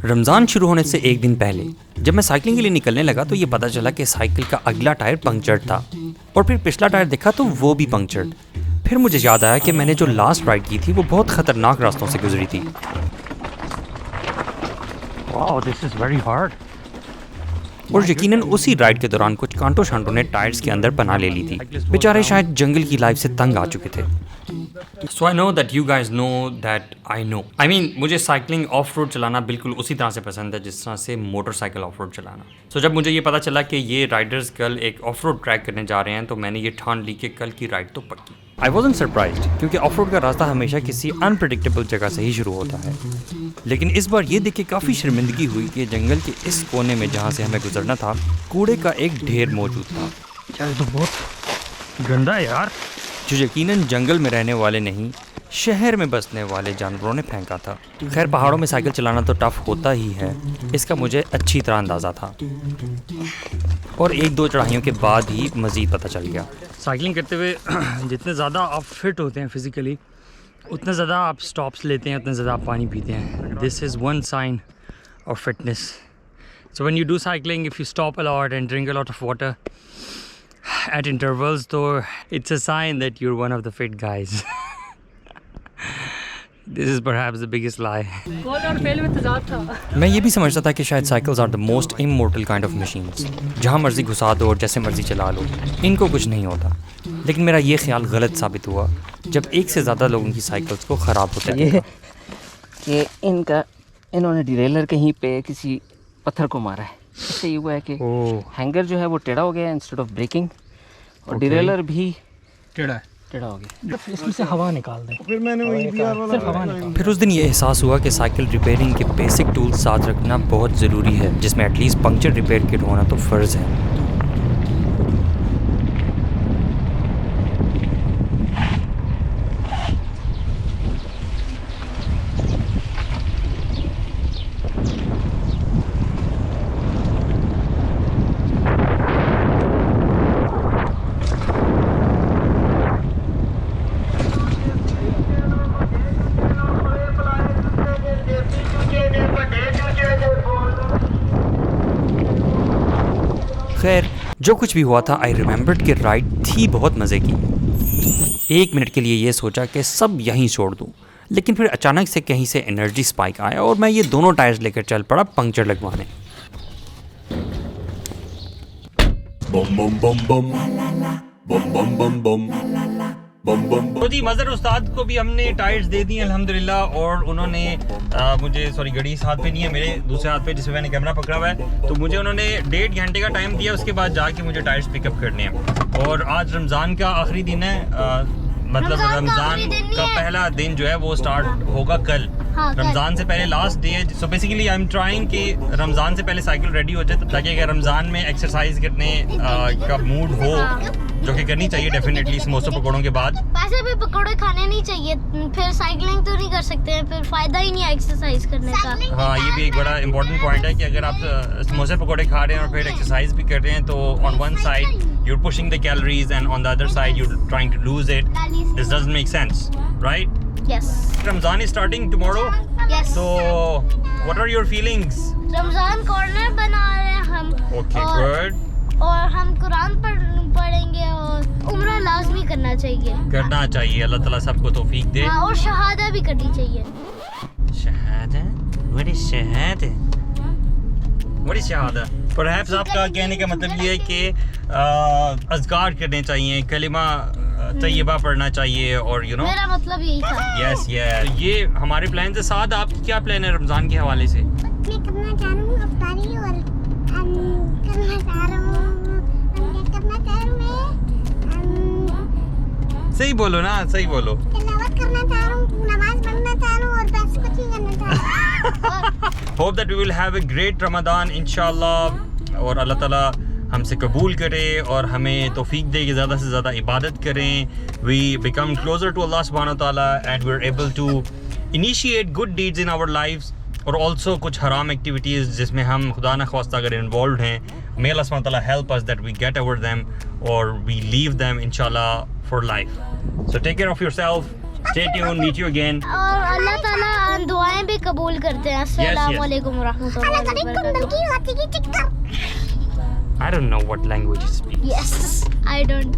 रमज़ान शुरू होने से एक दिन पहले जब मैं साइकिलिंग के लिए निकलने लगा तो ये पता चला कि साइकिल का अगला टायर पंक्चर्ड था और फिर पिछला टायर देखा तो वो भी पंक्चर्ड। फिर मुझे याद आया कि मैंने जो लास्ट राइड की थी वो बहुत ख़तरनाक रास्तों से गुजरी थी। Wow, this is very hard. और यकीनन उसी राइड के दौरान कुछ कांटो शांटो ने टायर्स के अंदर पनाह ले ली थी। बेचारे शायद जंगल की लाइफ से तंग आ चुके थे। So I know that you guys know that I know. I mean मुझे साइकिलिंग ऑफ रोड चलाना बिल्कुल उसी तरह से पसंद है जिस तरह से मोटरसाइकिल ऑफ रोड चलाना। सो जब मुझे ये पता चला कि ये राइडर्स कल एक ऑफ रोड ट्रैक करने जा रहे हैं तो मैंने ये ठान ली कि कल की राइड तो पक्की। आई वॉज़न्ट सरप्राइज्ड क्योंकि ऑफ रोड का रास्ता हमेशा किसी अनप्रेडिक्टेबल जगह से ही शुरू होता है। लेकिन इस बार ये देख के काफ़ी शर्मिंदगी हुई कि जंगल के इस कोने में जहाँ से हमें गुजरना था कूड़े का एक ढेर मौजूद था। यार तो बहुत गंदा है यार। जो यकीनन जंगल में रहने वाले नहीं शहर में बसने वाले जानवरों ने फेंका था। खैर पहाड़ों में साइकिल चलाना तो टफ होता ही है, इसका मुझे अच्छी तरह अंदाज़ा था और एक दो चढ़ाइयों के बाद ही मज़ीद पता चल गया। साइकिलिंग करते हुए जितने ज़्यादा आप फिट होते हैं फिज़िकली उतना ज़्यादा आप स्टॉप्स लेते हैं, उतना ज़्यादा आप पानी पीते हैं। This is one sine of fitness. So when you do cycling if you stop a lot and drink a lot of water at intervals, तो it's a sign that you're one of the fit guys. This is perhaps the biggest lie. मैं ये भी समझता था कि शायद cycles are the most immortal kind of machines, जहाँ मर्जी घुसा दो और जैसे मर्जी चला लो, इनको कुछ नहीं होता। लेकिन मेरा ये ख्याल गलत साबित हुआ जब एक से ज़्यादा लोगों की साइकिल्स को ख़राब होता है कि इन्होंने डिरेलर कहीं पे किसी पत्थर को मारा है। इससे ये हुआ है कि हैंगर जो है वो टेढ़ा हो गया इंस्टेड ऑफ ब्रेकिंग और डिरेलर भी टेढ़ा हो गया। इसमें से हवा निकाल दें। फिर मैंने वही सिर्फ हवा निकाल। फिर उस दिन ये एहसास हुआ कि साइकिल रिपेयरिंग के बेसिक टूल्स साथ रखना बहुत ज़रूरी है, जिसमें एटलीस्ट पंक्चर रिपेयर किट होना तो फ़र्ज़ है। खैर जो कुछ भी हुआ था आई रिमेंबर्ड कि राइड थी बहुत मज़े की। एक मिनट के लिए ये सोचा कि सब यहीं छोड़ दूँ, लेकिन फिर अचानक से कहीं से एनर्जी स्पाइक आया और मैं ये दोनों टायर्स लेकर चल पड़ा पंक्चर लगवाने। बम बम बम बम बम बम बम बम बम बम। तो जी मज़र उस्ताद को भी हमने टायर्स दे दिए अल्हम्दुलिल्लाह और उन्होंने मुझे घड़ी इस हाथ पे नहीं है, मेरे दूसरे हाथ पे जिसमें मैंने कैमरा पकड़ा हुआ है, तो मुझे उन्होंने 1.5 घंटे का टाइम दिया। उसके बाद जाके मुझे टायर्स पिकअप करने हैं। और आज रमज़ान का आखिरी दिन है, मतलब रमज़ान का पहला दिन जो है वो स्टार्ट होगा कल। रमज़ान से पहले लास्ट डे है। So basically I am trying कि रमज़ान से पहले साइकिल रेडी हो जाए ताकि अगर रमज़ान में एक्सरसाइज करने का मूड हो, जो कि करनी चाहिए डेफिनेटली समोसे पकौड़ों के बाद। वैसे भी पकौड़े खाने नहीं चाहिए, फिर साइकिलिंग तो नहीं कर सकते हैं, फिर फायदा ही नहीं है एक्सरसाइज करने का। हाँ ये भी एक बड़ा इंपॉर्टेंट पॉइंट है कि अगर आप समोसे पकौड़े खा रहे हैं और फिर एक्सरसाइज भी कर रहे हैं तो on one side you're pushing the calories and on the other side you're trying to lose it. This doesn't make sense, right? Yes. Ramadan is starting tomorrow. Yes. So what are your feelings? Ramzan corner बना रहे हैं हम। Okay, good. और हम कुरान पढ़ेंगे और उम्रा लाजमी करना करना चाहिए। अल्लाह ताला सबको तौफीक दे। हाँ, और शहादा भी करनी चाहिए। Shahada? What is Shahada? What is Shahada? Perhaps आपका कहने का मतलब ये है कि अज़कार करने चाहिए, कलिमा तैयबा पढ़ना चाहिए और यू नो मेरा मतलब यही था। यस ये हमारे प्लान से। साथ आपकी क्या प्लान है रमज़ान के हवाले से? मैं करना चाह रहा हूँ अफ्तारी और करना चाह रहा हूँ सही बोलो ना, सही बोलो। तिलावत करना चाह रहा हूँ, नमाज पढ़ना चाह रहा हूँ और बस कुछ ही करना चाह रहा हूँ। Hope that we will have a great Ramadan इंशाल्लाह और अल्लाह ताला हमसे कबूल करे और हमें तौफीक दे कि ज़्यादा से ज़्यादा इबादत करें। We become closer to Allah subhanahu wa ta'ala and we're able to initiate good deeds in our lives और also कुछ हराम एक्टिविटीज़ जिसमें हम खुदा न ख्वास्ता अगर इन्वॉल्व हैं, may Allah subhanahu wa ta'ala help us that we get over them or we leave them inshallah for life. So take care of yourself, Stay tuned. Meet you again. और अल्लाह ताला दुआएं भी कबूल करते हैं। अस्सलाम वालेकुम रहमतुल्लाहि व बरकातहू। I don't know what language you speak. Yes, I don't.